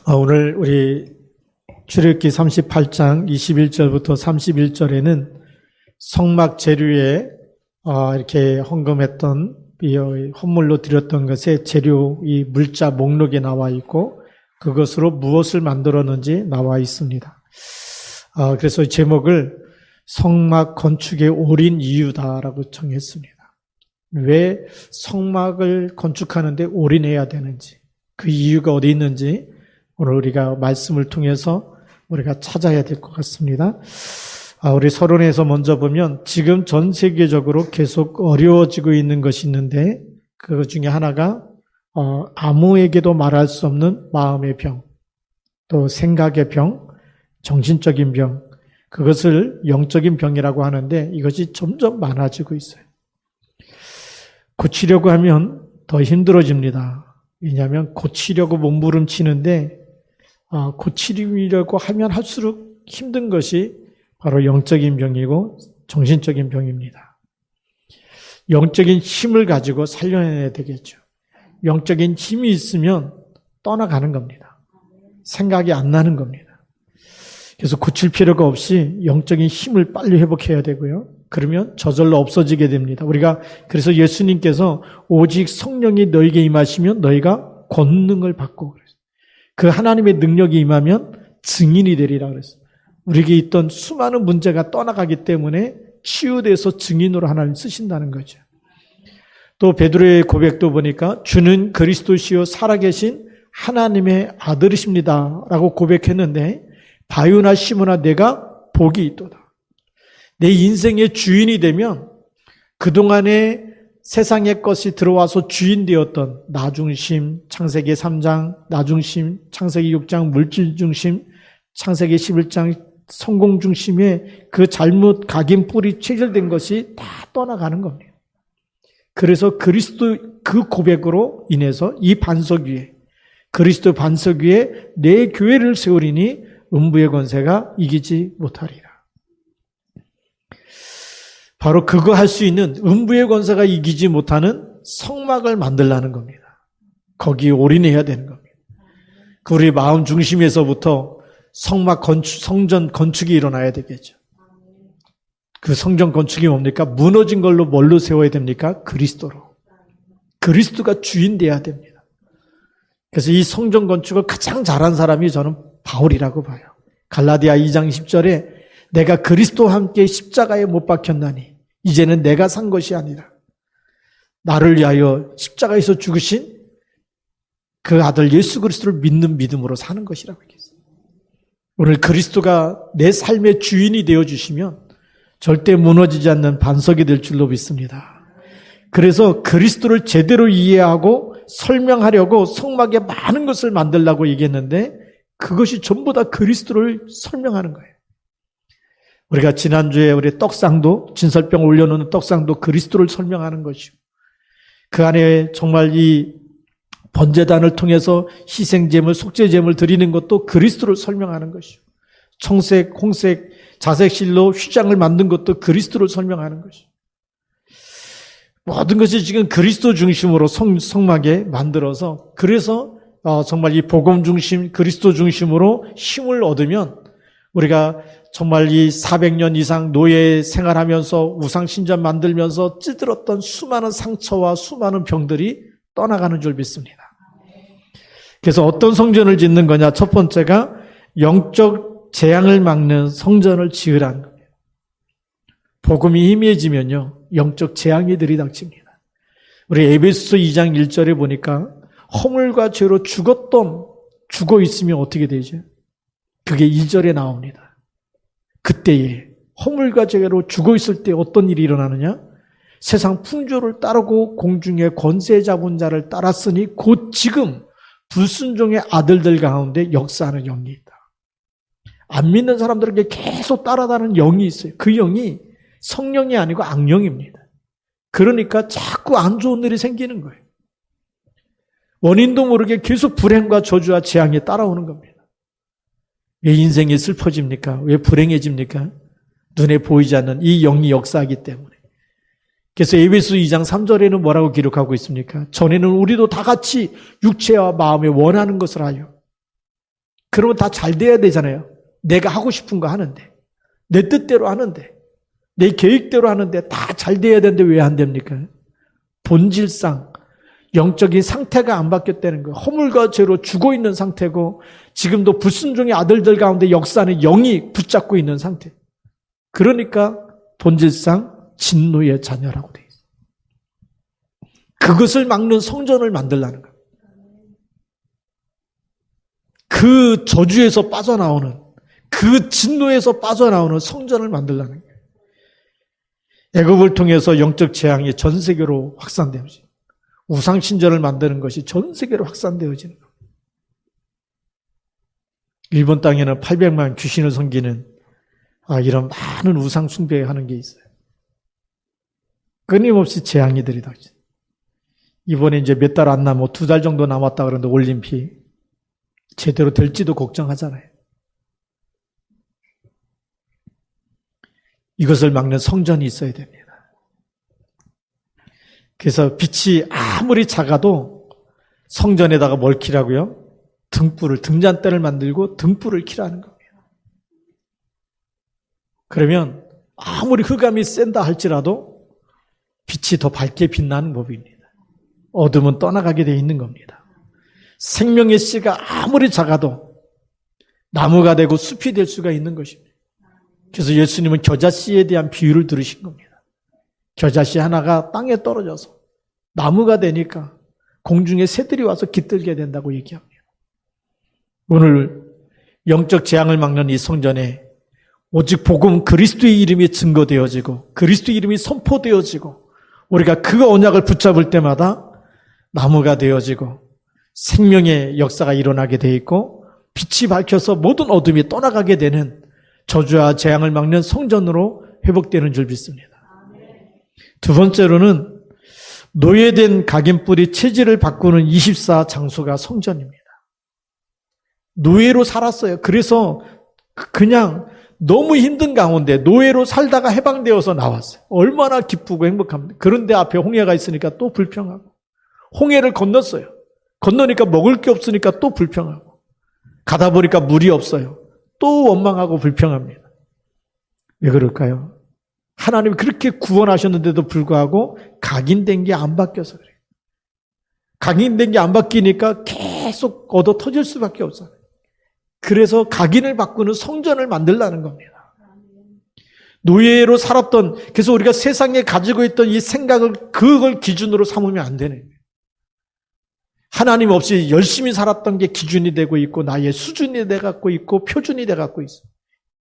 오늘 우리 출애굽기 38장 21절부터 31절에는 성막 재료에 이렇게 헌금했던 헌물로 드렸던 것의 재료 이 물자 목록에 나와 있고 그것으로 무엇을 만들었는지 나와 있습니다. 그래서 제목을 성막 건축에 올인 이유다라고 정했습니다. 왜 성막을 건축하는데 올인해야 되는지, 그 이유가 어디 있는지 오늘 우리가 말씀을 통해서 우리가 찾아야 될 것 같습니다. 우리 서론에서 먼저 보면 지금 전 세계적으로 계속 어려워지고 있는 것이 있는데 그 중에 하나가 아무에게도 말할 수 없는 마음의 병, 또 생각의 병, 정신적인 병, 그것을 영적인 병이라고 하는데 이것이 점점 많아지고 있어요. 고치려고 하면 더 힘들어집니다. 왜냐하면 고치려고 몸부림치는데 고치려고 하면 할수록 힘든 것이 바로 영적인 병이고 정신적인 병입니다. 영적인 힘을 가지고 살려내야 되겠죠. 영적인 힘이 있으면 떠나가는 겁니다. 생각이 안 나는 겁니다. 그래서 고칠 필요가 없이 영적인 힘을 빨리 회복해야 되고요. 그러면 저절로 없어지게 됩니다. 우리가 그래서 예수님께서 오직 성령이 너에게 임하시면 너희가 권능을 받고 그랬어요. 그 하나님의 능력이 임하면 증인이 되리라 그랬어요. 우리에게 있던 수많은 문제가 떠나가기 때문에 치유돼서 증인으로 하나님 쓰신다는 거죠. 또 베드로의 고백도 보니까 주는 그리스도시요 살아계신 하나님의 아들이십니다 라고 고백했는데 바요나 시므나 내가 복이 있도다. 내 인생의 주인이 되면 그동안에 세상의 것이 들어와서 주인 되었던 나중심, 창세기 3장, 나중심, 창세기 6장, 물질중심, 창세기 11장, 성공중심의 그 잘못 각인 뿌리 체결된 것이 다 떠나가는 겁니다. 그래서 그리스도 그 고백으로 인해서 이 반석 위에, 그리스도 반석 위에 내 교회를 세우리니 음부의 권세가 이기지 못하리라. 바로 그거 할 수 있는 음부의 권세가 이기지 못하는 성막을 만들라는 겁니다. 거기에 올인해야 되는 겁니다. 그 우리 마음 중심에서부터 성막 건축, 성전 건축이 일어나야 되겠죠. 그 성전 건축이 뭡니까? 무너진 걸로 뭘로 세워야 됩니까? 그리스도로. 그리스도가 주인 돼야 됩니다. 그래서 이 성전 건축을 가장 잘한 사람이 저는 바울이라고 봐요. 갈라디아 2장 10절에 내가 그리스도와 함께 십자가에 못 박혔나니 이제는 내가 산 것이 아니라 나를 위하여 십자가에서 죽으신 그 아들 예수 그리스도를 믿는 믿음으로 사는 것이라고 얘기했어요. 오늘 그리스도가 내 삶의 주인이 되어주시면 절대 무너지지 않는 반석이 될 줄로 믿습니다. 그래서 그리스도를 제대로 이해하고 설명하려고 성막에 많은 것을 만들라고 얘기했는데 그것이 전부 다 그리스도를 설명하는 거예요. 우리가 지난주에 우리 떡상도, 진설병 올려놓는 떡상도 그리스도를 설명하는 것이고 그 안에 정말 이 번제단을 통해서 희생제물, 속죄제물 드리는 것도 그리스도를 설명하는 것이고 청색, 홍색, 자색실로 휘장을 만든 것도 그리스도를 설명하는 것이고 모든 것이 지금 그리스도 중심으로 성막에 만들어서 그래서 정말 이 복음 중심, 그리스도 중심으로 힘을 얻으면 우리가 정말 이 400년 이상 노예 생활하면서 우상신전 만들면서 찌들었던 수많은 상처와 수많은 병들이 떠나가는 줄 믿습니다. 그래서 어떤 성전을 짓는 거냐? 첫 번째가 영적 재앙을 막는 성전을 지으라는 거예요. 복음이 희미해지면요, 영적 재앙이 들이닥칩니다. 우리 에베소서 2장 1절에 보니까 허물과 죄로 죽어 있으면 어떻게 되죠? 그게 2절에 나옵니다. 그때에 허물과 죄로 죽어 있을 때 어떤 일이 일어나느냐? 세상 풍조를 따르고 공중의 권세 잡은 자를 따랐으니 곧 지금 불순종의 아들들 가운데 역사하는 영이 있다. 안 믿는 사람들에게 계속 따라다니는 영이 있어요. 그 영이 성령이 아니고 악령입니다. 그러니까 자꾸 안 좋은 일이 생기는 거예요. 원인도 모르게 계속 불행과 저주와 재앙이 따라오는 겁니다. 왜 인생이 슬퍼집니까? 왜 불행해집니까? 눈에 보이지 않는 이 영이 역사하기 때문에. 그래서 에베소 2장 3절에는 뭐라고 기록하고 있습니까? 전에는 우리도 다 같이 육체와 마음에 원하는 것을 하여 그러면 다 잘 돼야 되잖아요. 내가 하고 싶은 거 하는데, 내 뜻대로 하는데, 내 계획대로 하는데 다 잘 돼야 되는데 왜 안 됩니까? 본질상 영적인 상태가 안 바뀌었다는 거예요. 허물과 죄로 죽어있는 상태고 지금도 불순종의 아들들 가운데 역사하는 영이 붙잡고 있는 상태. 그러니까 본질상 진노의 자녀라고 돼 있어요. 그것을 막는 성전을 만들라는 거예요. 그 저주에서 빠져나오는, 그 진노에서 빠져나오는 성전을 만들라는 거예요. 애굽을 통해서 영적 재앙이 전 세계로 확산되어지고 우상신전을 만드는 것이 전 세계로 확산되어지는 거예요. 일본 땅에는 800만 귀신을 섬기는 이런 많은 우상 숭배하는 게 있어요. 끊임없이 재앙이 들이닥쳐. 이번에 이제 몇 달 안 남고 2달 정도 남았다 그러는데 올림픽 제대로 될지도 걱정하잖아요. 이것을 막는 성전이 있어야 됩니다. 그래서 빛이 아무리 작아도 성전에다가 뭘 켜라고요? 등불을, 등잔대를 만들고 등불을 켜라는 겁니다. 그러면 아무리 흑암이 센다 할지라도 빛이 더 밝게 빛나는 법입니다. 어둠은 떠나가게 되어 있는 겁니다. 생명의 씨가 아무리 작아도 나무가 되고 숲이 될 수가 있는 것입니다. 그래서 예수님은 겨자씨에 대한 비유를 들으신 겁니다. 겨자씨 하나가 땅에 떨어져서 나무가 되니까 공중에 새들이 와서 깃들게 된다고 얘기합니다. 오늘 영적 재앙을 막는 이 성전에 오직 복음 그리스도의 이름이 증거되어지고 그리스도의 이름이 선포되어지고 우리가 그 언약을 붙잡을 때마다 나무가 되어지고 생명의 역사가 일어나게 돼 있고 빛이 밝혀서 모든 어둠이 떠나가게 되는 저주와 재앙을 막는 성전으로 회복되는 줄 믿습니다. 두 번째로는 노예된 각인뿌리 체질을 바꾸는 24 장소가 성전입니다. 노예로 살았어요. 그래서 그냥 너무 힘든 가운데 노예로 살다가 해방되어서 나왔어요. 얼마나 기쁘고 행복합니다. 그런데 앞에 홍해가 있으니까 또 불평하고 홍해를 건넜어요. 건너니까 먹을 게 없으니까 또 불평하고 가다 보니까 물이 없어요. 또 원망하고 불평합니다. 왜 그럴까요? 하나님이 그렇게 구원하셨는데도 불구하고 각인된 게 안 바뀌어서 그래요. 각인된 게 안 바뀌니까 계속 얻어 터질 수밖에 없어요. 그래서 각인을 바꾸는 성전을 만들라는 겁니다. 노예로 살았던, 그래서 우리가 세상에 가지고 있던 이 생각을 그걸 기준으로 삼으면 안 되는 거예요. 하나님 없이 열심히 살았던 게 기준이 되고 있고 나의 수준이 돼갖고 있고 표준이 돼갖고 있어.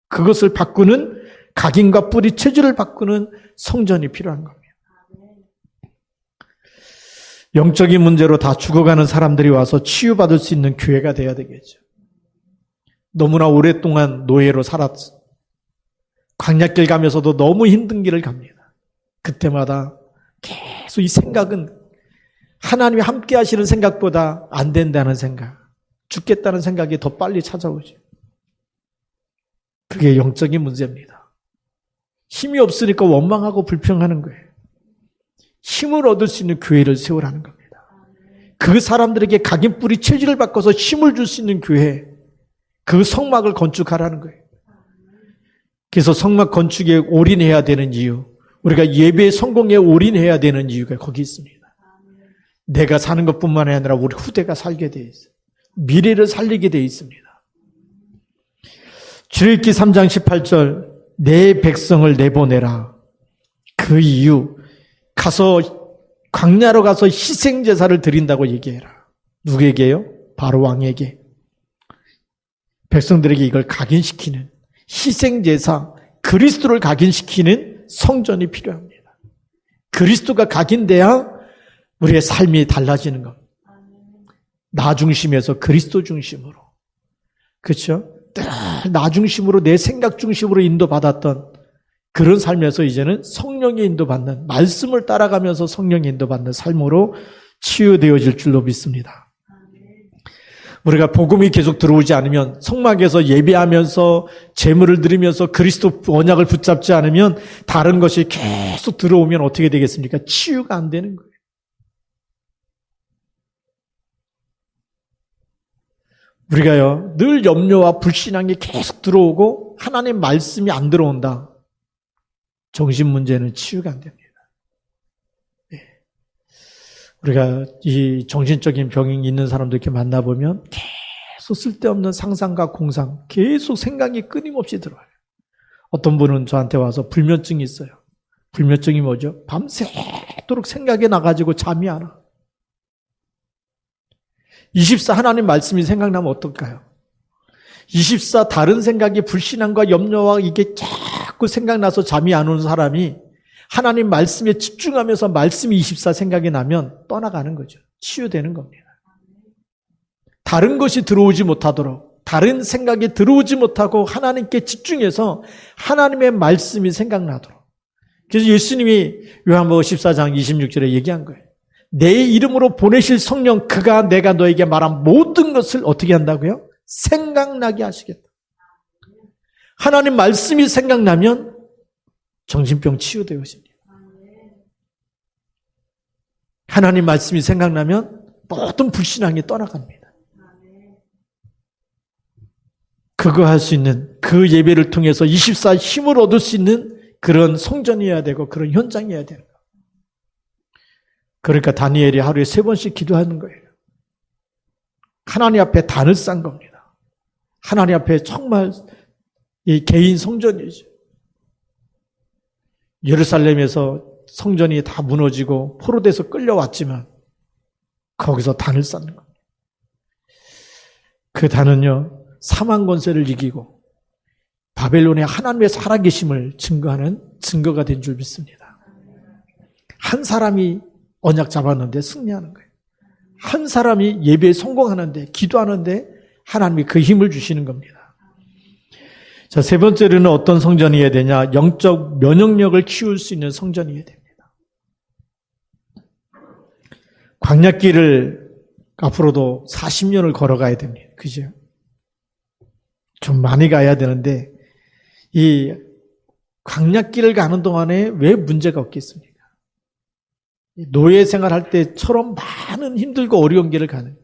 그것을 바꾸는 각인과 뿌리 체질을 바꾸는 성전이 필요한 겁니다. 영적인 문제로 다 죽어가는 사람들이 와서 치유받을 수 있는 교회가 돼야 되겠죠. 너무나 오랫동안 노예로 살았어. 광야길 가면서도 너무 힘든 길을 갑니다. 그때마다 계속 이 생각은 하나님이 함께 하시는 생각보다 안 된다는 생각, 죽겠다는 생각이 더 빨리 찾아오죠. 그게 영적인 문제입니다. 힘이 없으니까 원망하고 불평하는 거예요. 힘을 얻을 수 있는 교회를 세우라는 겁니다. 그 사람들에게 각인 뿌리 체질을 바꿔서 힘을 줄 수 있는 교회, 그 성막을 건축하라는 거예요. 그래서 성막 건축에 올인해야 되는 이유, 우리가 예배 성공에 올인해야 되는 이유가 거기 있습니다. 내가 사는 것뿐만 아니라 우리 후대가 살게 돼 있어요. 미래를 살리게 돼 있습니다. 출애굽기 3장 18절 내 백성을 내보내라. 그 이유 가서 광야로 가서 희생제사를 드린다고 얘기해라. 누구에게요? 바로 왕에게. 백성들에게 이걸 각인시키는 희생제사, 그리스도를 각인시키는 성전이 필요합니다. 그리스도가 각인돼야 우리의 삶이 달라지는 겁니다. 나 중심에서 그리스도 중심으로. 그렇죠? 늘 나 중심으로 내 생각 중심으로 인도받았던 그런 삶에서 이제는 성령의 인도받는, 말씀을 따라가면서 성령의 인도받는 삶으로 치유되어질 줄로 믿습니다. 우리가 복음이 계속 들어오지 않으면, 성막에서 예배하면서 제물을 드리면서 그리스도 언약을 붙잡지 않으면 다른 것이 계속 들어오면 어떻게 되겠습니까? 치유가 안 되는 거예요. 우리가요, 늘 염려와 불신앙이 계속 들어오고 하나님 말씀이 안 들어온다. 정신 문제는 치유가 안 됩니다. 우리가 이 정신적인 병이 있는 사람들 이렇게 만나보면 계속 쓸데없는 상상과 공상, 계속 생각이 끊임없이 들어와요. 어떤 분은 저한테 와서 불면증이 있어요. 불면증이 뭐죠? 밤새도록 생각이 나가지고 잠이 안 와. 24 하나님 말씀이 생각나면 어떨까요? 24 다른 생각이 불신앙과 염려와 이게 자꾸 생각나서 잠이 안 오는 사람이 하나님 말씀에 집중하면서 말씀이 24 생각이 나면 떠나가는 거죠. 치유되는 겁니다. 다른 것이 들어오지 못하도록, 다른 생각이 들어오지 못하고 하나님께 집중해서 하나님의 말씀이 생각나도록. 그래서 예수님이 요한복음 14장 26절에 얘기한 거예요. 내 이름으로 보내실 성령, 그가 내가 너에게 말한 모든 것을 어떻게 한다고요? 생각나게 하시겠다. 하나님 말씀이 생각나면 정신병 치유되어집니다. 하나님 말씀이 생각나면 모든 불신앙이 떠나갑니다. 그거 할 수 있는, 그 예배를 통해서 24 힘을 얻을 수 있는 그런 성전이어야 되고 그런 현장이어야 되는 거예요. 그러니까 다니엘이 하루에 3번씩 기도하는 거예요. 하나님 앞에 단을 싼 겁니다. 하나님 앞에 정말 이 개인 성전이죠. 예루살렘에서 성전이 다 무너지고 포로돼서 끌려왔지만 거기서 단을 쌓는 겁니다. 그 단은요, 사망 권세를 이기고 바벨론의 하나님의 살아계심을 증거하는 증거가 된 줄 믿습니다. 한 사람이 언약 잡았는데 승리하는 거예요. 한 사람이 예배에 성공하는데, 기도하는데 하나님이 그 힘을 주시는 겁니다. 자, 3번째로는 어떤 성전이어야 되냐? 영적 면역력을 키울 수 있는 성전이어야 됩니다. 광야길을 앞으로도 40년을 걸어가야 됩니다. 그죠? 좀 많이 가야 되는데 이 광야길을 가는 동안에 왜 문제가 없겠습니까? 노예 생활할 때처럼 많은 힘들고 어려운 길을 가는,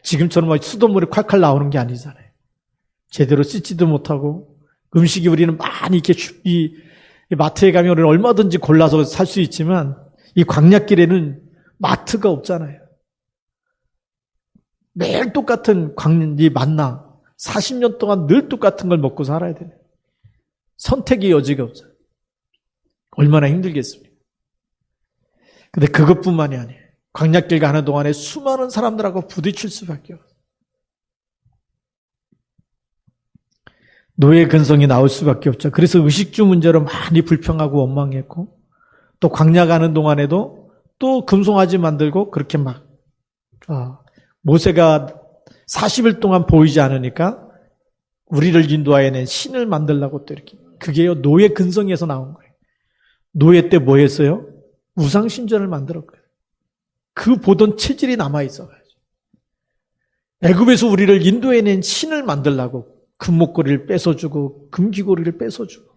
지금처럼 막 수돗물이 콸콸 나오는 게 아니잖아요. 제대로 씻지도 못하고 음식이 우리는 많이 이렇게 이 마트에 가면 우리는 얼마든지 골라서 살 수 있지만 이 광야길에는 마트가 없잖아요. 매일 똑같은 이 만나 40년 동안 늘 똑같은 걸 먹고 살아야 돼요. 선택의 여지가 없어요. 얼마나 힘들겠습니까? 근데 그것뿐만이 아니에요. 광야길 가는 동안에 수많은 사람들하고 부딪힐 수밖에 없어요. 노예 근성이 나올 수밖에 없죠. 그래서 의식주 문제로 많이 불평하고 원망했고, 또 광야 가는 동안에도 또 금송아지 만들고 그렇게 막 모세가 40일 동안 보이지 않으니까 우리를 인도하여낸 신을 만들려고 또 이렇게, 그게요 노예 근성에서 나온 거예요. 노예 때 뭐 했어요? 우상신전을 만들었고요. 그 보던 체질이 남아있어가지고 애굽에서 우리를 인도해낸 신을 만들려고 금목걸이를 뺏어주고 금귀걸이를 뺏어주고,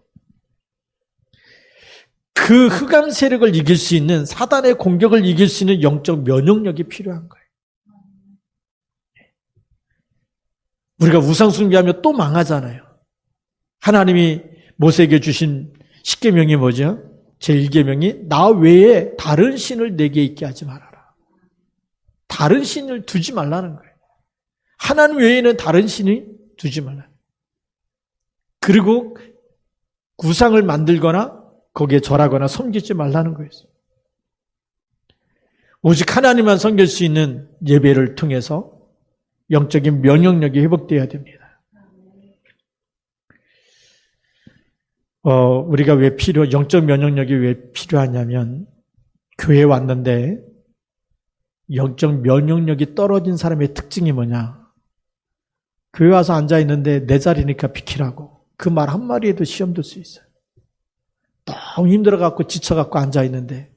그 흑암 세력을 이길 수 있는, 사단의 공격을 이길 수 있는 영적 면역력이 필요한 거예요. 우리가 우상 숭배하면 또 망하잖아요. 하나님이 모세에게 주신 10계명이 뭐죠? 제1계명이 나 외에 다른 신을 내게 있게 하지 말아라. 다른 신을 두지 말라는 거예요. 하나님 외에는 다른 신이 두지 말라. 그리고 우상을 만들거나 거기에 절하거나 섬기지 말라는 거예요. 오직 하나님만 섬길 수 있는 예배를 통해서 영적인 면역력이 회복되어야 됩니다. 우리가 왜 영적 면역력이 왜 필요하냐면, 교회에 왔는데 영적 면역력이 떨어진 사람의 특징이 뭐냐? 교회 와서 앉아있는데 내 자리니까 비키라고, 그 말 한마디에도 시험 들 수 있어요. 너무 힘들어갖고 지쳐갖고 앉아있는데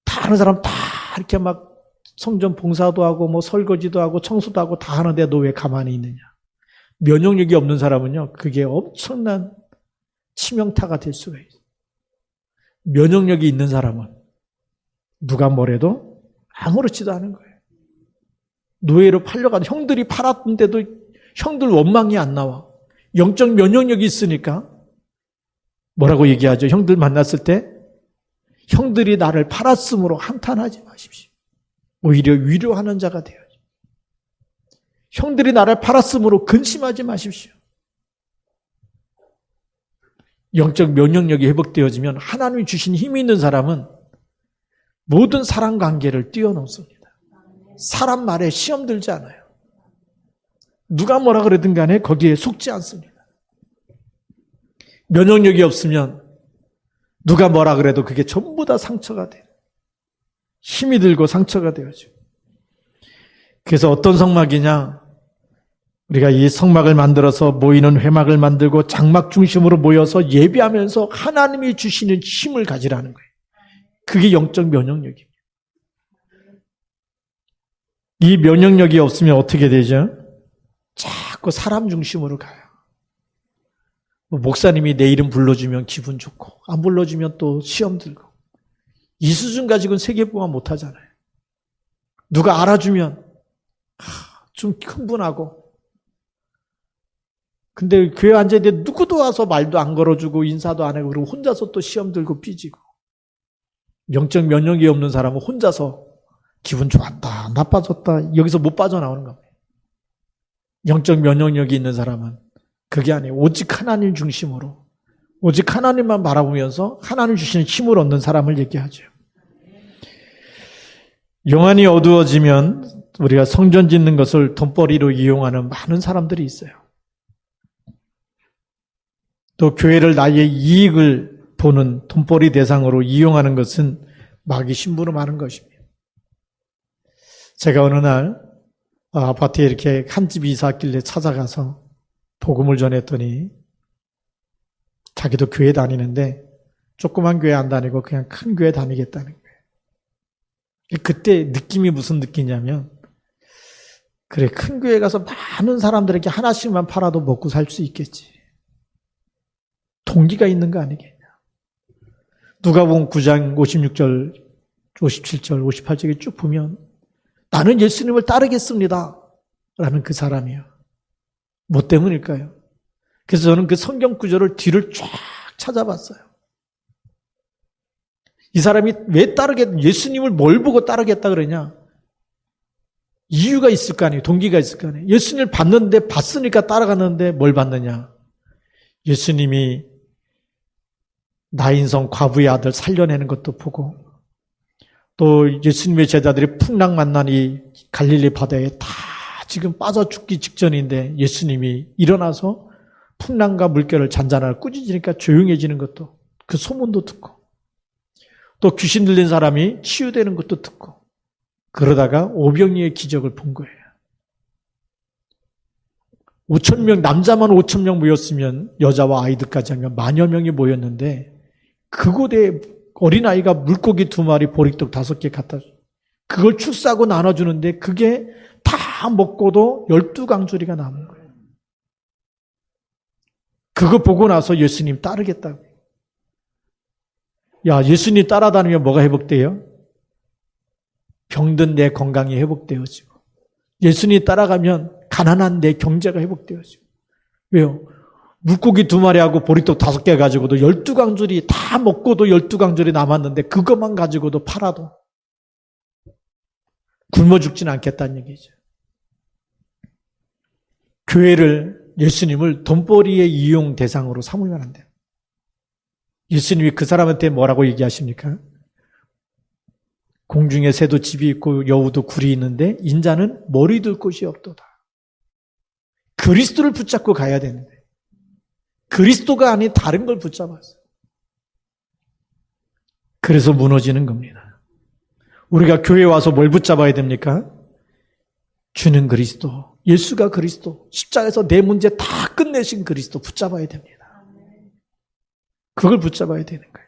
다른 사람 다 이렇게 막 성전 봉사도 하고 뭐 설거지도 하고 청소도 하고 다 하는데 너 왜 가만히 있느냐? 면역력이 없는 사람은요, 그게 엄청난 치명타가 될 수가 있어요. 면역력이 있는 사람은 누가 뭐래도 아무렇지도 않은 거예요. 노예로 팔려가도 형들이 팔았는데도 형들 원망이 안 나와. 영적 면역력이 있으니까 뭐라고 얘기하죠? 형들 만났을 때 형들이 나를 팔았으므로 한탄하지 마십시오. 오히려 위로하는 자가 되어야죠. 형들이 나를 팔았으므로 근심하지 마십시오. 영적 면역력이 회복되어지면 하나님이 주신 힘이 있는 사람은 모든 사람 관계를 뛰어넘습니다. 사람 말에 시험 들지 않아요. 누가 뭐라 그러든 간에 거기에 속지 않습니다. 면역력이 없으면 누가 뭐라 그래도 그게 전부 다 상처가 돼요. 힘이 들고 상처가 되어지고. 그래서 어떤 성막이냐? 우리가 이 성막을 만들어서 모이는 회막을 만들고 장막 중심으로 모여서 예배하면서 하나님이 주시는 힘을 가지라는 거예요. 그게 영적 면역력입니다. 이 면역력이 없으면 어떻게 되죠? 자꾸 사람 중심으로 가요. 목사님이 내 이름 불러주면 기분 좋고 안 불러주면 또 시험 들고. 이 수준 가지고는 세계보감 못하잖아요. 누가 알아주면 좀 흥분하고. 근데 교회 앉아있는데 누구도 와서 말도 안 걸어주고 인사도 안 하고 그리고 혼자서 또 시험 들고 삐지고. 영적 면역이 없는 사람은 혼자서 기분 좋았다, 나빠졌다 여기서 못 빠져나오는 겁니다. 영적 면역력이 있는 사람은 그게 아니에요. 오직 하나님 중심으로 오직 하나님만 바라보면서 하나님 주시는 힘을 얻는 사람을 얘기하죠. 영안이 어두워지면 우리가 성전 짓는 것을 돈벌이로 이용하는 많은 사람들이 있어요. 또 교회를 나의 이익을 보는 돈벌이 대상으로 이용하는 것은 마귀 심부름하는 것입니다. 제가 어느 날 아파트에 이렇게 한 집이 이사 왔길래 찾아가서 복음을 전했더니 자기도 교회 다니는데 조그만 교회 안 다니고 그냥 큰 교회 다니겠다는 거예요. 그때 느낌이 무슨 느낌이냐면 그래 큰 교회 가서 많은 사람들에게 하나씩만 팔아도 먹고 살 수 있겠지. 동기가 있는 거 아니겠냐. 누가복음 9장 56절, 57절, 58절에 쭉 보면 나는 예수님을 따르겠습니다. 라는 그 사람이에요. 뭐 때문일까요? 그래서 저는 그 성경 구절을 뒤를 쫙 찾아봤어요. 이 사람이 왜 예수님을 뭘 보고 따르겠다 그러냐? 이유가 있을 거 아니에요. 동기가 있을 거 아니에요. 예수님을 봤으니까 따라갔는데 뭘 봤느냐? 예수님이 나인성 과부의 아들 살려내는 것도 보고 또 예수님의 제자들이 풍랑 만난 이 갈릴리 바다에 다 지금 빠져 죽기 직전인데 예수님이 일어나서 풍랑과 물결을 잔잔하게 꾸짖으니까 조용해지는 것도 그 소문도 듣고 또 귀신 들린 사람이 치유되는 것도 듣고 그러다가 오병이의 기적을 본 거예요. 5,000명, 남자만 5,000명 모였으면 여자와 아이들까지 하면 10,000여 명이 모였는데 그곳에 어린아이가 물고기 2마리, 보리떡 5개 갖다 줘. 그걸 축사하고 나눠주는데 그게 다 먹고도 12강조리가 남은 거예요. 그거 보고 나서 예수님 따르겠다고. 야, 예수님 따라다니면 뭐가 회복돼요? 병든 내 건강이 회복되어지고 예수님 따라가면 가난한 내 경제가 회복되어지고. 왜요? 물고기 2마리하고 보리떡 5개 가지고도 12강줄이 다 먹고도 12강줄이 남았는데 그것만 가지고도 팔아도 굶어 죽지는 않겠다는 얘기죠. 교회를 예수님을 돈벌이의 이용 대상으로 삼으면 안 돼요. 예수님이 그 사람한테 뭐라고 얘기하십니까? 공중에 새도 집이 있고 여우도 굴이 있는데 인자는 머리 둘 곳이 없도다. 그리스도를 붙잡고 가야 되는데 그리스도가 아닌 다른 걸 붙잡았어요. 그래서 무너지는 겁니다. 우리가 교회에 와서 뭘 붙잡아야 됩니까? 주는 그리스도, 예수가 그리스도, 십자가에서 내 문제 다 끝내신 그리스도 붙잡아야 됩니다. 그걸 붙잡아야 되는 거예요.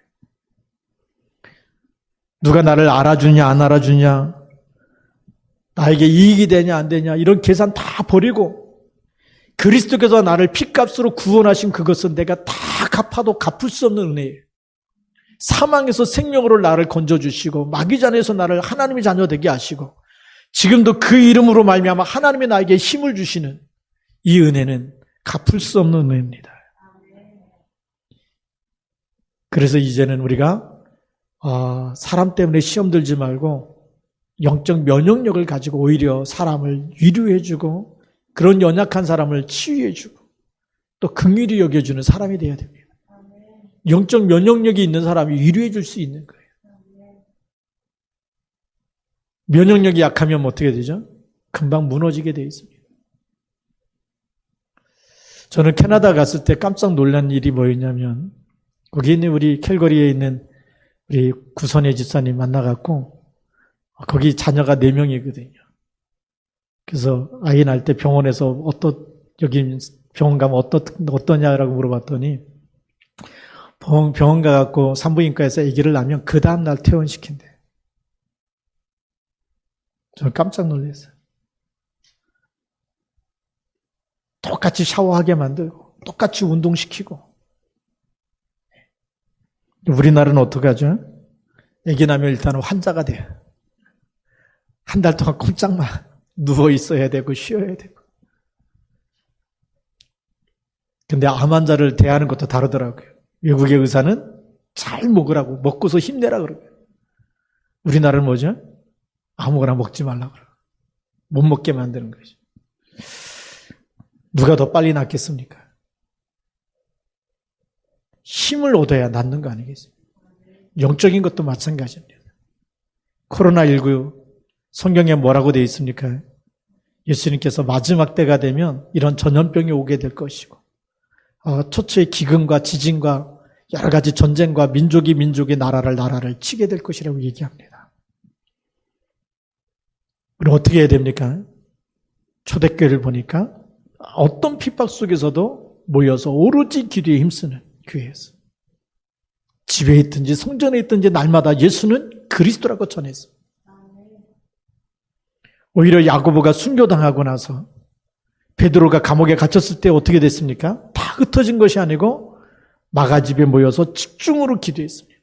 누가 나를 알아주냐 안 알아주냐, 나에게 이익이 되냐 안 되냐 이런 계산 다 버리고 그리스도께서 나를 핏값으로 구원하신 그것은 내가 다 갚아도 갚을 수 없는 은혜예요. 사망에서 생명으로 나를 건져주시고 마귀잔에서 나를 하나님의 자녀 되게 하시고 지금도 그 이름으로 말미암아 하나님이 나에게 힘을 주시는 이 은혜는 갚을 수 없는 은혜입니다. 그래서 이제는 우리가 사람 때문에 시험 들지 말고 영적 면역력을 가지고 오히려 사람을 위로해주고 그런 연약한 사람을 치유해주고 또 긍휼히 여겨주는 사람이 되어야 됩니다. 영적 면역력이 있는 사람이 위로해줄 수 있는 거예요. 면역력이 약하면 어떻게 되죠? 금방 무너지게 되어 있습니다. 저는 캐나다 갔을 때 깜짝 놀란 일이 뭐였냐면 거기 있는 우리 캘거리에 있는 우리 구선혜 집사님 만나갖고 거기 자녀가 4명이거든요. 그래서 아이 낳을 때 병원에서 여기 병원 가면 어떠냐라고 물어봤더니 병원 가갖고 산부인과에서 아기를 낳으면 그 다음날 퇴원시킨대. 저는 깜짝 놀랐어요. 똑같이 샤워하게 만들고 똑같이 운동시키고. 우리나라는 어떻게 하죠? 아기 낳으면 일단은 환자가 돼요. 한 달 동안 꼼짝마 누워 있어야 되고 쉬어야 되고. 근데 암 환자를 대하는 것도 다르더라고요. 외국의 의사는 잘 먹으라고, 먹고서 힘내라 그러고요. 우리나라는 뭐죠? 아무거나 먹지 말라고 그러고 못 먹게 만드는 거죠. 누가 더 빨리 낫겠습니까? 힘을 얻어야 낫는 거 아니겠습니까? 영적인 것도 마찬가지입니다. 코로나19 성경에 뭐라고 되어 있습니까? 예수님께서 마지막 때가 되면 이런 전염병이 오게 될 것이고 초초의 기근과 지진과 여러 가지 전쟁과 민족이 나라를 치게 될 것이라고 얘기합니다. 그럼 어떻게 해야 됩니까? 초대교회를 보니까 어떤 핍박 속에서도 모여서 오로지 기도에 힘쓰는 교회였어요. 집에 있든지 성전에 있든지 날마다 예수는 그리스도라고 전했어요. 오히려 야고보가 순교당하고 나서 베드로가 감옥에 갇혔을 때 어떻게 됐습니까? 다 흩어진 것이 아니고 마가집에 모여서 집중으로 기도했습니다.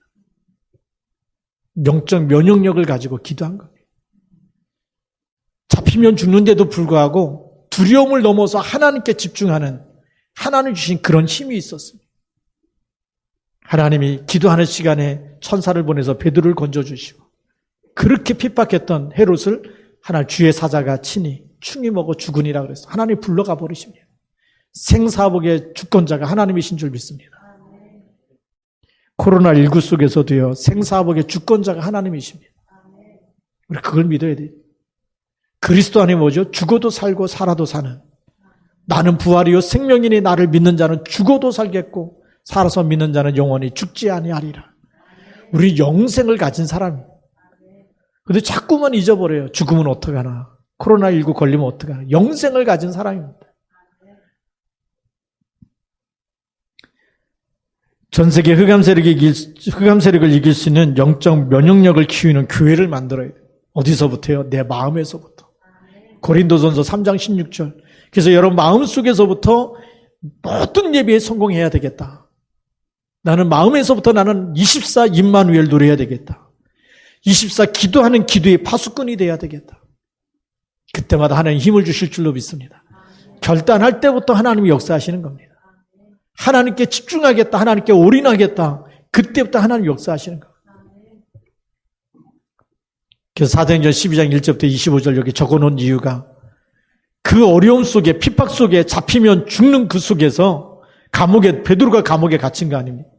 영적 면역력을 가지고 기도한 겁니다. 잡히면 죽는데도 불구하고 두려움을 넘어서 하나님께 집중하는 하나님 주신 그런 힘이 있었습니다. 하나님이 기도하는 시간에 천사를 보내서 베드로를 건져주시고 그렇게 핍박했던 헤롯을 하나님 주의 사자가 친히 충이 먹어 죽으니라 그랬어요. 하나님이 불러가 버리십니다. 생사복의 주권자가 하나님이신 줄 믿습니다. 코로나19 속에서도요. 생사복의 주권자가 하나님이십니다. 우리 그걸 믿어야 돼요. 그리스도 안에 뭐죠? 죽어도 살고 살아도 사는 나는 부활이요 생명이니 나를 믿는 자는 죽어도 살겠고 살아서 믿는 자는 영원히 죽지 아니하리라. 우리 영생을 가진 사람이에요. 근데 자꾸만 잊어버려요. 죽으면 어떡하나. 코로나19 걸리면 어떡하나. 영생을 가진 사람입니다. 전 세계 흑암 세력을 이길 수 있는 영적 면역력을 키우는 교회를 만들어야 돼요. 어디서부터요? 내 마음에서부터. 고린도전서 3장 16절. 그래서 여러분 마음속에서부터 모든 예배에 성공해야 되겠다. 나는 마음에서부터 나는 24 임마누엘 누려야 되겠다. 24 기도하는 기도의 파수꾼이 돼야 되겠다. 그때마다 하나님 힘을 주실 줄로 믿습니다. 결단할 때부터 하나님이 역사하시는 겁니다. 하나님께 집중하겠다. 하나님께 올인하겠다. 그때부터 하나님 역사하시는 겁니다. 그래서 사도행전 12장 1절부터 25절 여기 적어놓은 이유가 그 어려움 속에 핍박 속에 잡히면 죽는 그 속에서 베드로가 감옥에 갇힌 거 아닙니까?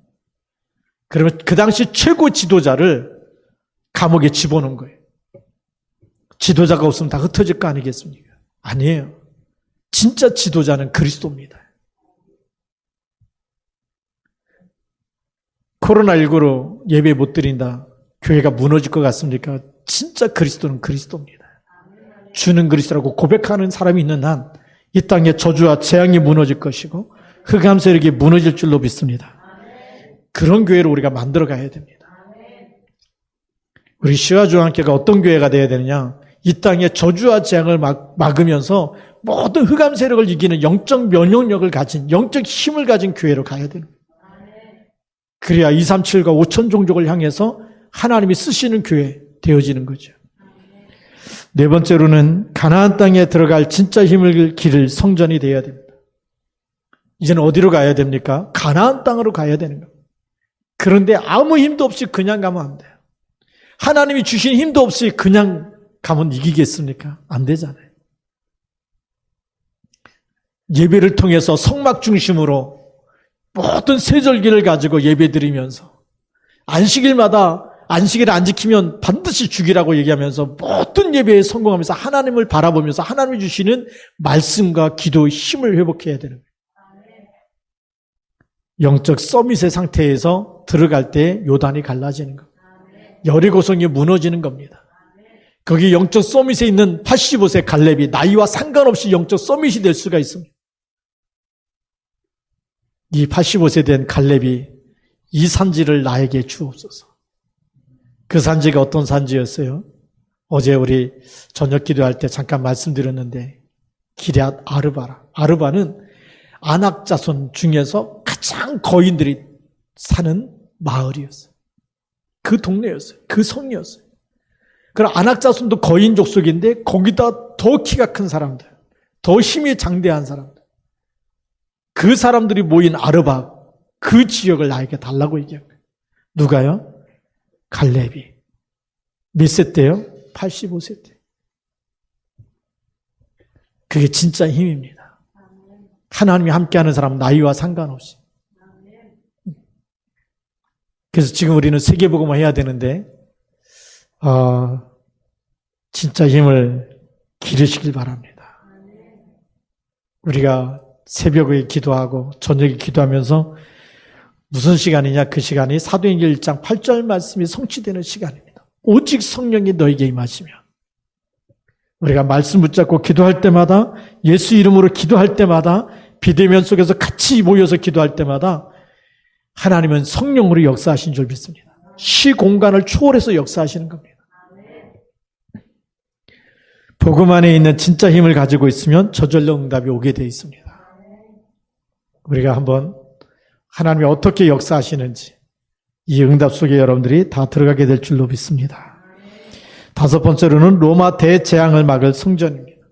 그러면 그 당시 최고 지도자를 감옥에 집어넣은 거예요. 지도자가 없으면 다 흩어질 거 아니겠습니까? 아니에요. 진짜 지도자는 그리스도입니다. 코로나19로 예배 못 드린다. 교회가 무너질 것 같습니까? 진짜 그리스도는 그리스도입니다. 주는 그리스도라고 고백하는 사람이 있는 한 이 땅에 저주와 재앙이 무너질 것이고 흑암 세력이 무너질 줄로 믿습니다. 그런 교회를 우리가 만들어 가야 됩니다. 우리 시와중앙교회가 어떤 교회가 되어야 되느냐? 이 땅에 저주와 재앙을 막으면서 모든 흑암 세력을 이기는 영적 면역력을 가진 영적 힘을 가진 교회로 가야 됩니다. 그래야 237과 5천 종족을 향해서 하나님이 쓰시는 교회 되어지는 거죠. 네 번째로는 가나안 땅에 들어갈 진짜 힘을 기를 성전이 되어야 됩니다. 이제는 어디로 가야 됩니까? 가나안 땅으로 가야 되는 겁니다. 그런데 아무 힘도 없이 그냥 가면 안 돼요. 하나님이 주신 힘도 없이 그냥 가면 이기겠습니까? 안 되잖아요. 예배를 통해서 성막 중심으로 모든 세절기를 가지고 예배드리면서 안식일마다 안식일을 안 지키면 반드시 죽이라고 얘기하면서 모든 예배에 성공하면서 하나님을 바라보면서 하나님이 주시는 말씀과 기도의 힘을 회복해야 되는 거예요. 영적 서밋의 상태에서 들어갈 때 요단이 갈라지는 겁니다. 여리고성이 무너지는 겁니다. 거기 영적 서밋에 있는 85세 갈렙이 나이와 상관없이 영적 서밋이 될 수가 있습니다. 이 85세 된 갈렙이 이 산지를 나에게 주옵소서. 그 산지가 어떤 산지였어요? 어제 우리 저녁 기도할 때 잠깐 말씀드렸는데 기럇 아르바라. 아르바는 아낙 자손 중에서 가장 거인들이 사는 마을이었어요. 그 동네였어요. 그 성이었어요. 그럼 아낙 자손도 거인 족속인데 거기다 더 키가 큰 사람들, 더 힘이 장대한 사람들, 그 사람들이 모인 아르바, 그 지역을 나에게 달라고 얘기한 거예요. 누가요? 갈렙이. 몇 세 때요? 85세 때. 그게 진짜 힘입니다. 하나님이 함께하는 사람 나이와 상관없이. 그래서 지금 우리는 세계복음을 해야 되는데 진짜 힘을 기르시길 바랍니다. 우리가 새벽에 기도하고 저녁에 기도하면서 무슨 시간이냐? 그 시간이 사도행전 1장 8절 말씀이 성취되는 시간입니다. 오직 성령이 너에게 임하시면 우리가 말씀 붙잡고 기도할 때마다 예수 이름으로 기도할 때마다 비대면 속에서 같이 모여서 기도할 때마다 하나님은 성령으로 역사하신 줄 믿습니다. 시 공간을 초월해서 역사하시는 겁니다. 복음 안에 있는 진짜 힘을 가지고 있으면 저절로 응답이 오게 되어 있습니다. 우리가 한번 하나님이 어떻게 역사하시는지 이 응답 속에 여러분들이 다 들어가게 될 줄로 믿습니다. 다섯 번째로는 로마 대재앙을 막을 성전입니다.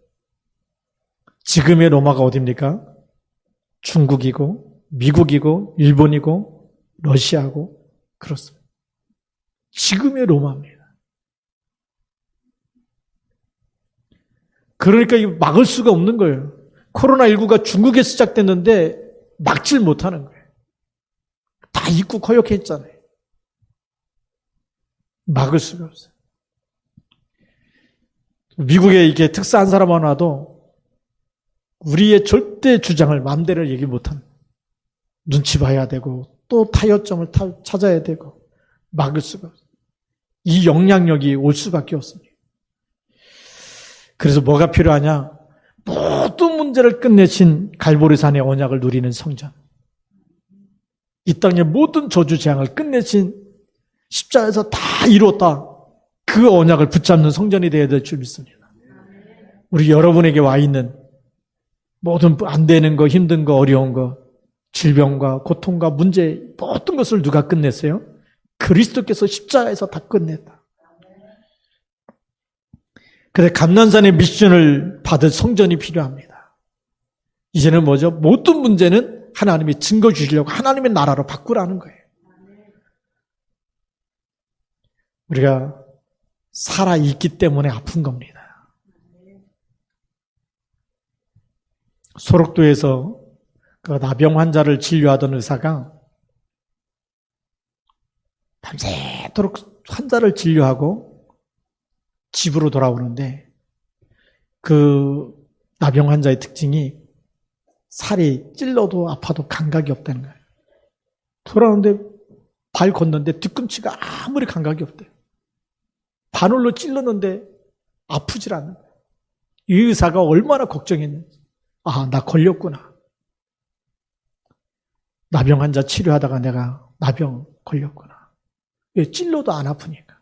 지금의 로마가 어디입니까? 중국이고 미국이고 일본이고 러시아고 그렇습니다. 지금의 로마입니다. 그러니까 이거 막을 수가 없는 거예요. 코로나19가 중국에 시작됐는데 막질 못하는 거예요. 다 입국 허용했잖아요. 막을 수가 없어요. 미국에 이게 특사한 사람 하나 와도 우리의 절대 주장을 마음대로 얘기 못하는 거예요. 눈치 봐야 되고 또 타협점을 찾아야 되고 막을 수가 없어요. 이 영향력이 올 수밖에 없습니다. 그래서 뭐가 필요하냐? 모든 문제를 끝내신 갈보리산의 언약을 누리는 성전. 이 땅의 모든 저주 재앙을 끝내신 십자가에서 다 이뤘다. 그 언약을 붙잡는 성전이 되어야 될 줄 믿습니다. 우리 여러분에게 와 있는 모든 안 되는 거, 힘든 거, 어려운 거, 질병과 고통과 문제 모든 것을 누가 끝냈어요? 그리스도께서 십자가에서 다 끝냈다. 그래서 감난산의 미션을 받을 성전이 필요합니다. 이제는 뭐죠? 모든 문제는 하나님이 증거 주시려고 하나님의 나라로 바꾸라는 거예요. 우리가 살아있기 때문에 아픈 겁니다. 소록도에서 그 나병 환자를 진료하던 의사가 밤새도록 환자를 진료하고 집으로 돌아오는데 그 나병 환자의 특징이 살이 찔러도 아파도 감각이 없다는 거예요. 돌아오는데 발 걷는데 뒤꿈치가 아무리 감각이 없대요. 바늘로 찔렀는데 아프질 않는 거예요. 이 의사가 얼마나 걱정했는지. 아, 나 걸렸구나. 나병 환자 치료하다가 내가 나병 걸렸구나. 왜 찔러도 안 아프니까.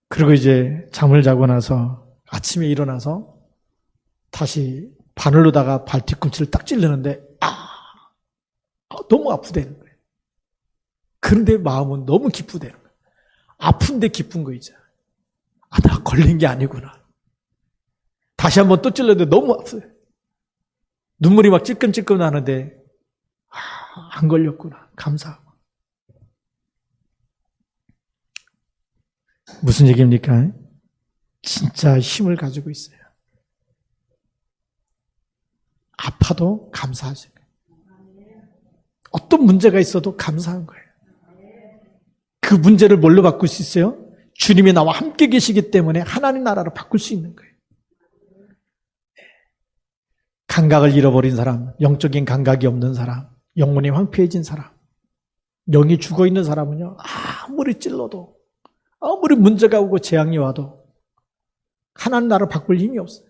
그리고 이제 잠을 자고 나서 아침에 일어나서 다시 바늘로다가 발 뒤꿈치를 딱 찔르는데 너무 아프다는 거예요. 그런데 마음은 너무 기쁘다는 거예요. 아픈데 기쁜 거 있잖아요. 나 걸린 게 아니구나. 다시 한번 또 찔렀는데 너무 아파요. 눈물이 막 찔끔찔끔 나는데 안 걸렸구나. 감사하고. 무슨 얘기입니까? 진짜 힘을 가지고 있어요. 아파도 감사하세요. 어떤 문제가 있어도 감사한 거예요. 그 문제를 뭘로 바꿀 수 있어요? 주님이 나와 함께 계시기 때문에 하나님 나라로 바꿀 수 있는 거예요. 감각을 잃어버린 사람, 영적인 감각이 없는 사람, 영혼이 황폐해진 사람, 영이 죽어있는 사람은요, 아무리 찔러도, 아무리 문제가 오고 재앙이 와도 하나님 나라를 바꿀 힘이 없어요.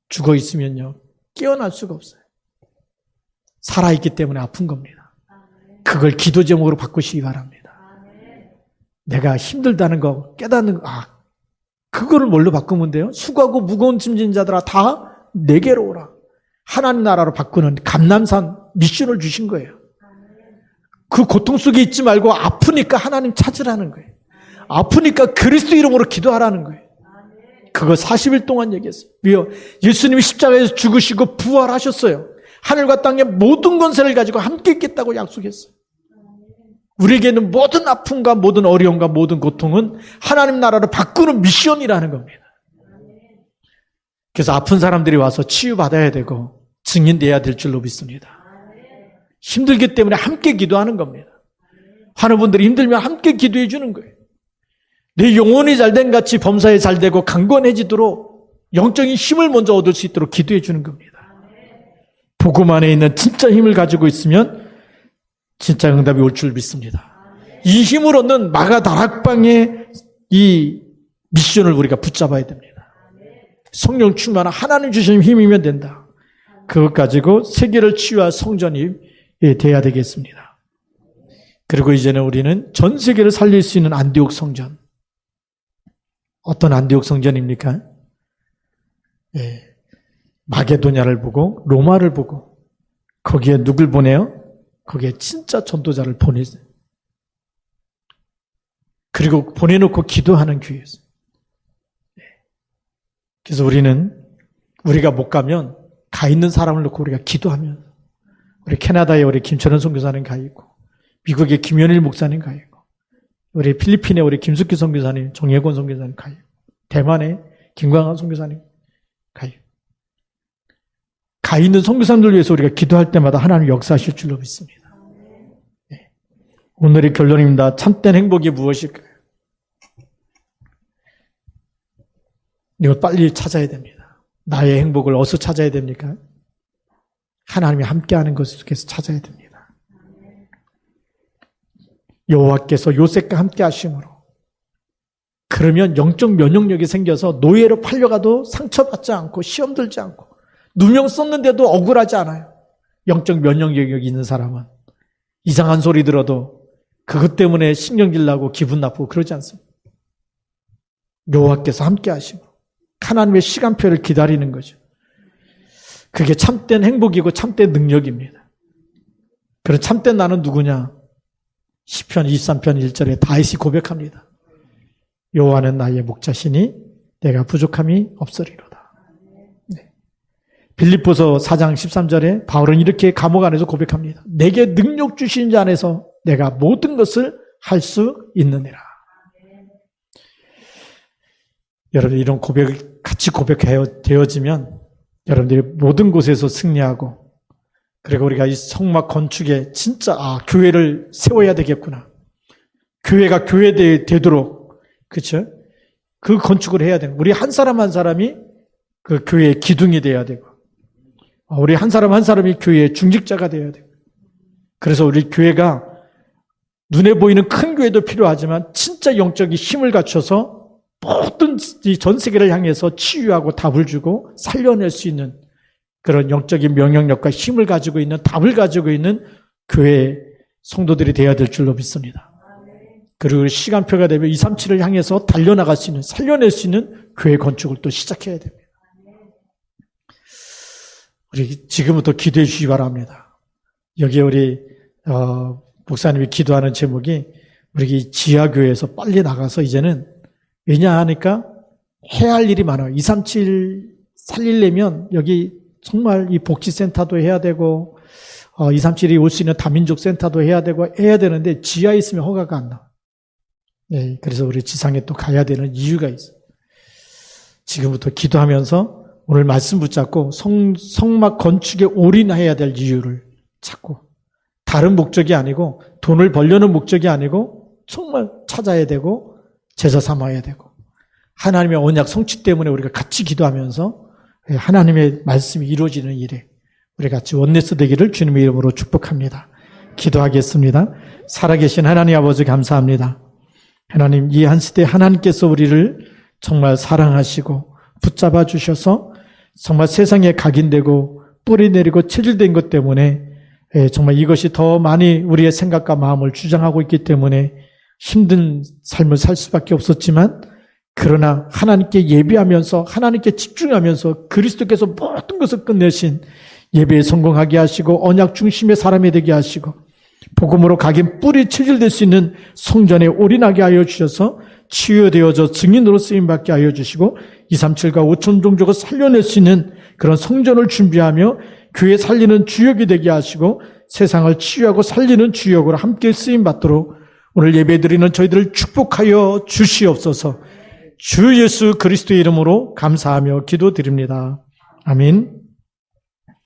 죽어있으면요, 깨어날 수가 없어요. 살아있기 때문에 아픈 겁니다. 그걸 기도 제목으로 바꾸시기 바랍니다. 내가 힘들다는 거 깨닫는 거, 그거를 뭘로 바꾸면 돼요? 수고하고 무거운 짐진 자들아 다 내게로 오라. 하나님 나라로 바꾸는 감람산 미션을 주신 거예요. 그 고통 속에 있지 말고 아프니까 하나님 찾으라는 거예요. 아프니까 그리스도 이름으로 기도하라는 거예요. 그거 40일 동안 얘기했어요. 왜요? 예수님이 십자가에서 죽으시고 부활하셨어요. 하늘과 땅의 모든 권세를 가지고 함께 있겠다고 약속했어요. 우리에게는 모든 아픔과 모든 어려움과 모든 고통은 하나님 나라를 바꾸는 미션이라는 겁니다. 그래서 아픈 사람들이 와서 치유받아야 되고 증인돼야 될 줄로 믿습니다. 힘들기 때문에 함께 기도하는 겁니다. 하는 분들이 힘들면 함께 기도해 주는 거예요. 내 영혼이 잘된 같이 범사에 잘되고 강건해지도록 영적인 힘을 먼저 얻을 수 있도록 기도해 주는 겁니다. 복음 안에 있는 진짜 힘을 가지고 있으면 진짜 응답이 올 줄 믿습니다. 이 힘을 얻는 마가다락방의 이 미션을 우리가 붙잡아야 됩니다. 성령 충만한 하나님 주신 힘이면 된다. 그것 가지고 세계를 치유할 성전이 돼야 되겠습니다. 그리고 이제는 우리는 전 세계를 살릴 수 있는 안디옥 성전. 어떤 안디옥 성전입니까? 마게도냐를 보고 로마를 보고 거기에 누굴 보내요? 거기에 진짜 전도자를 보내세요. 그리고 보내놓고 기도하는 교회였어요. 그래서 우리가 못 가면 가 있는 사람을 놓고 우리가 기도하면 우리 캐나다에 우리 김철원 선교사님 가 있고 미국의 김현일 목사님 가 있고 우리 필리핀에 우리 김숙기 선교사님, 정예권 선교사님 가 있고 대만에 김광환 선교사님 가 있고 가 있는 선교사님들 위해서 우리가 기도할 때마다 하나님 역사하실 줄로 믿습니다. 네. 오늘의 결론입니다. 참된 행복이 무엇일까요? 이걸 빨리 찾아야 됩니다. 나의 행복을 어디서 찾아야 됩니까? 하나님이 함께하는 것 속에서 찾아야 됩니다. 여호와께서 요셉과 함께 하심으로 그러면 영적 면역력이 생겨서 노예로 팔려가도 상처받지 않고 시험 들지 않고 누명 썼는데도 억울하지 않아요. 영적 면역력이 있는 사람은 이상한 소리 들어도 그것 때문에 신경질 나고 기분 나쁘고 그러지 않습니다. 여호와께서 함께 하시고 하나님의 시간표를 기다리는 거죠. 그게 참된 행복이고 참된 능력입니다. 그런 참된 나는 누구냐? 시편 23편 1절에 다윗이 고백합니다. 여호와는 나의 목자시니 내가 부족함이 없으리로다. 빌립보서 4장 13절에 바울은 이렇게 감옥 안에서 고백합니다. 내게 능력 주신 자 안에서 내가 모든 것을 할 수 있느니라. 여러분 이런 고백을 같이 고백되어지면 여러분들이 모든 곳에서 승리하고 그리고 우리가 이 성막 건축에 진짜 교회를 세워야 되겠구나. 교회가 되도록 그렇죠? 그 건축을 해야 되는 우리 한 사람 한 사람이 그 교회의 기둥이 돼야 되고 우리 한 사람 한 사람이 교회의 중직자가 되어야 되고 그래서 우리 교회가 눈에 보이는 큰 교회도 필요하지만 진짜 영적인 힘을 갖춰서 모든 전 세계를 향해서 치유하고 답을 주고 살려낼 수 있는 그런 영적인 명령력과 힘을 가지고 있는 답을 가지고 있는 교회 성도들이 되어야 될 줄로 믿습니다. 그리고 시간표가 되면 237을 향해서 달려나갈 수 있는 살려낼 수 있는 교회 건축을 또 시작해야 됩니다. 우리 지금부터 기도해 주시기 바랍니다. 여기에 우리 목사님이 기도하는 제목이 우리 지하교회에서 빨리 나가서 이제는 왜냐 하니까 해야 할 일이 많아요. 237 살리려면 여기 정말 이 복지센터도 해야 되고 237이 올 수 있는 다민족 센터도 해야 되고 해야 되는데 지하에 있으면 허가가 안 나와요. 네, 그래서 우리 지상에 또 가야 되는 이유가 있어요. 지금부터 기도하면서 오늘 말씀 붙잡고 성막 건축에 올인해야 될 이유를 찾고 다른 목적이 아니고 돈을 벌려는 목적이 아니고 정말 찾아야 되고 제자 삼아야 되고 하나님의 언약 성취 때문에 우리가 같이 기도하면서 하나님의 말씀이 이루어지는 일에 우리 같이 원내스 되기를 주님의 이름으로 축복합니다. 기도하겠습니다. 살아계신 하나님 아버지 감사합니다. 하나님 이 한 시대 하나님께서 우리를 정말 사랑하시고 붙잡아 주셔서 정말 세상에 각인되고 뿌리 내리고 체질된 것 때문에 정말 이것이 더 많이 우리의 생각과 마음을 주장하고 있기 때문에 힘든 삶을 살 수밖에 없었지만 그러나 하나님께 예배하면서 하나님께 집중하면서 그리스도께서 모든 것을 끝내신 예배에 성공하게 하시고 언약 중심의 사람이 되게 하시고 복음으로 각인 뿌리 체질될 수 있는 성전에 올인하게 하여 주셔서 치유되어져 증인으로 쓰임받게 하여 주시고 237과 5천 종족을 살려낼 수 있는 그런 성전을 준비하며 교회 살리는 주역이 되게 하시고 세상을 치유하고 살리는 주역으로 함께 쓰임받도록 오늘 예배드리는 저희들을 축복하여 주시옵소서. 주 예수 그리스도의 이름으로 감사하며 기도드립니다. 아멘.